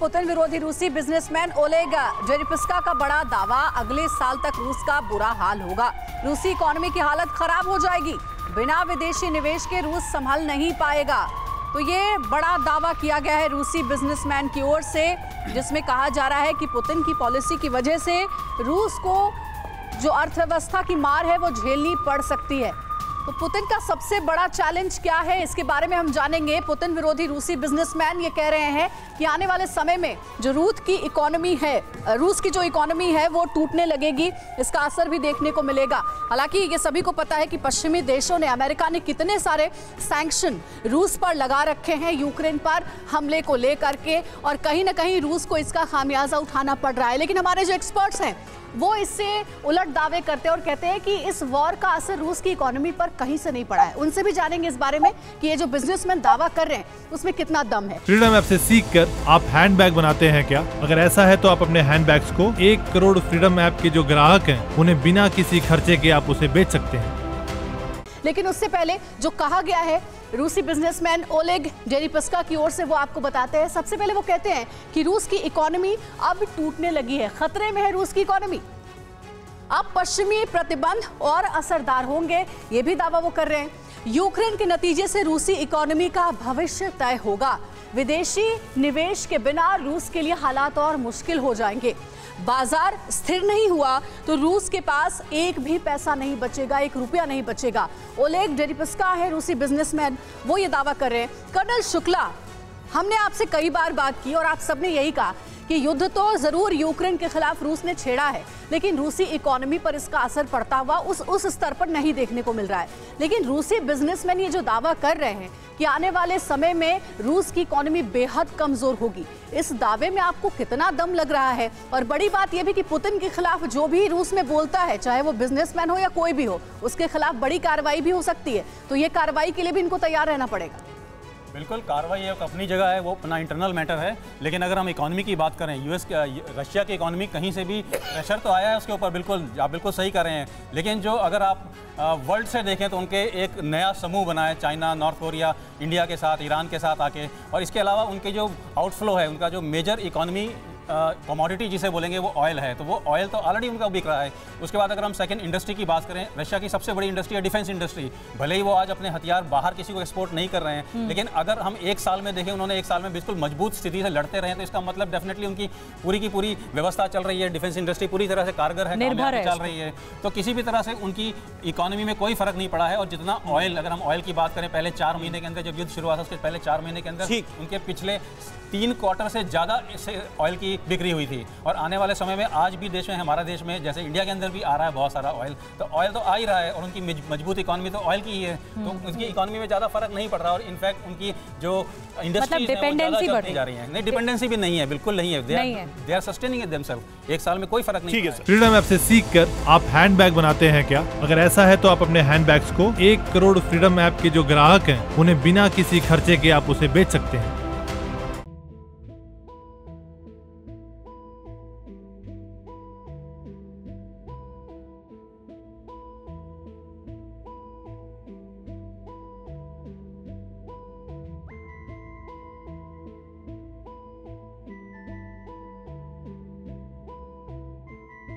Putin विरोधी रूसी businessman Oleg जेरिपिस्का का बड़ा दावा, अगले साल तक रूस का बुरा हाल होगा। रूसी इकोनॉमी की हालत खराब हो जाएगी, बिना विदेशी निवेश के रूस संभल नहीं पाएगा। तो ये बड़ा दावा किया गया है रूसी बिजनेसमैन की ओर से, जिसमें कहा जा रहा है कि पुतिन की पॉलिसी की वजह से रूस को जो अर्थव्यवस्था की मार है वो झेलनी पड़ सकती है। तो पुतिन का सबसे बड़ा चैलेंज क्या है, इसके बारे में हम जानेंगे। पुतिन विरोधी रूसी बिजनेसमैन ये कह रहे हैं कि आने वाले समय में जो रूस की जो इकोनॉमी है वो टूटने लगेगी, इसका असर भी देखने को मिलेगा। हालांकि ये सभी को पता है कि पश्चिमी देशों ने, अमेरिका ने कितने सारे सैंक्शन रूस पर लगा रखे हैं यूक्रेन पर हमले को लेकर के, और कहीं ना कहीं रूस को इसका खामियाजा उठाना पड़ रहा है। लेकिन हमारे जो एक्सपर्ट्स हैं वो इससे उलट दावे करते हैं और कहते हैं कि इस वॉर का असर रूस की इकोनॉमी पर कहीं से नहीं पड़ा है। उनसे भी जानेंगे इस बारे में कि ये जो बिजनेसमैन दावा कर रहे हैं उसमें कितना दम है। फ्रीडम ऐप से सीखकर आप हैंडबैग बनाते हैं क्या? अगर ऐसा है तो आप अपने हैंडबैग्स को 1 करोड़ फ्रीडम ऐप के जो ग्राहक हैं उन्हें बिना किसी खर्चे के आप उसे बेच सकते हैं। लेकिन उससे पहले जो कहा गया है रूसी बिजनेसमैन ओलेग जेरिपिस्का की ओर से, वो आपको बताते हैं। सबसे पहले वो कहते हैं कि रूस की इकोनॉमी अब टूटने लगी है, खतरे में है रूस की इकोनॉमी। अब पश्चिमी प्रतिबंध और असरदार होंगे, ये भी दावा वो कर रहे हैं। यूक्रेन के नतीजे से रूसी इकोनॉमी का भविष्य तय होगा। विदेशी निवेश के बिना रूस के लिए हालात और मुश्किल हो जाएंगे। बाजार स्थिर नहीं हुआ तो रूस के पास एक भी पैसा नहीं बचेगा, 1 रुपया नहीं बचेगा। ओलेग जेरिपिस्का है रूसी बिजनेसमैन, वो ये दावा कर रहे हैं। कर्नल शुक्ला, हमने आपसे कई बार बात की और आप सबने यही कहा कि युद्ध तो जरूर यूक्रेन के खिलाफ रूस ने छेड़ा है, लेकिन रूसी इकोनॉमी पर इसका असर पड़ता हुआ उस स्तर पर नहीं देखने को मिल रहा है। लेकिन रूसी बिजनेसमैन ये जो दावा कर रहे हैं कि आने वाले समय में रूस की इकोनॉमी बेहद कमजोर होगी, इस दावे में आपको कितना दम लग रहा है? और बड़ी बात यह भी कि पुतिन के खिलाफ जो भी रूस में बोलता है, चाहे वो बिजनेसमैन हो या कोई भी हो, उसके खिलाफ बड़ी कार्रवाई भी हो सकती है। तो ये कार्रवाई के लिए भी इनको तैयार रहना पड़ेगा। बिल्कुल, कार्रवाई एक अपनी जगह है, वो अपना इंटरनल मैटर है। लेकिन अगर हम इकोनॉमी की बात करें, रशिया की इकोनॉमी कहीं से भी प्रेशर तो आया है उसके ऊपर, बिल्कुल आप बिल्कुल सही कर रहे हैं। लेकिन जो अगर आप वर्ल्ड से देखें तो उनके एक नया समूह बना है, चाइना, नॉर्थ कोरिया, इंडिया के साथ, ईरान के साथ आके, और इसके अलावा उनके जो आउटफ्लो है, उनका जो मेजर इकोनॉमी कमोडिटी जिसे बोलेंगे वो ऑयल है, तो वो ऑयल तो ऑलरेडी उनका बिक रहा है। उसके बाद अगर हम सेकंड इंडस्ट्री की बात करें, रशिया की सबसे बड़ी इंडस्ट्री है डिफेंस इंडस्ट्री। भले ही वो आज अपने हथियार बाहर किसी को एक्सपोर्ट नहीं कर रहे हैं, लेकिन अगर हम 1 साल में देखें, उन्होंने 1 साल में बिल्कुल मजबूत स्थिति से लड़ते रहे, तो इसका मतलब डेफिनेटली उनकी पूरी की पूरी व्यवस्था चल रही है, डिफेंस इंडस्ट्री पूरी तरह से कारगर है, चल रही है। तो किसी भी तरह से उनकी इकोनॉमी में कोई फर्क नहीं पड़ा है। और जितना ऑयल, अगर हम ऑयल की बात करें, पहले 4 महीने के अंदर जब युद्ध शुरू हुआ था, उसके पहले 4 महीने के अंदर उनके पिछले 3 क्वार्टर से ज़्यादा ऑयल की बिक्री हुई थी। और आने वाले समय में आज भी देश में, हमारा देश में, जैसे इंडिया के अंदर भी आ रहा है बहुत सारा ऑयल, तो ऑयल तो आ ही रहा है, और उनकी मजबूत इकोनॉमी तो ऑयल की ही है। तो उनकी इकोनॉमी में ज़्यादा फर्क नहीं पड़ रहा, और इनफैक्ट उनकी जो इंडस्ट्रीज है वो ज़्यादा चलती जा रही है। नहीं, डिपेंडेंसी भी नहीं है, बिल्कुल नहीं है। They are sustaining themselves. 1 साल में कोई फर्क नहीं है। फ्रीडम ऐप से सीखकर आप हैंडबैग बनाते हैं क्या? अगर ऐसा है तो आप अपने हैंडबैग्स को 1 करोड़ फ्रीडम ऐप के जो ग्राहक हैं उन्हें बिना किसी खर्चे के आप उसे बेच सकते हैं।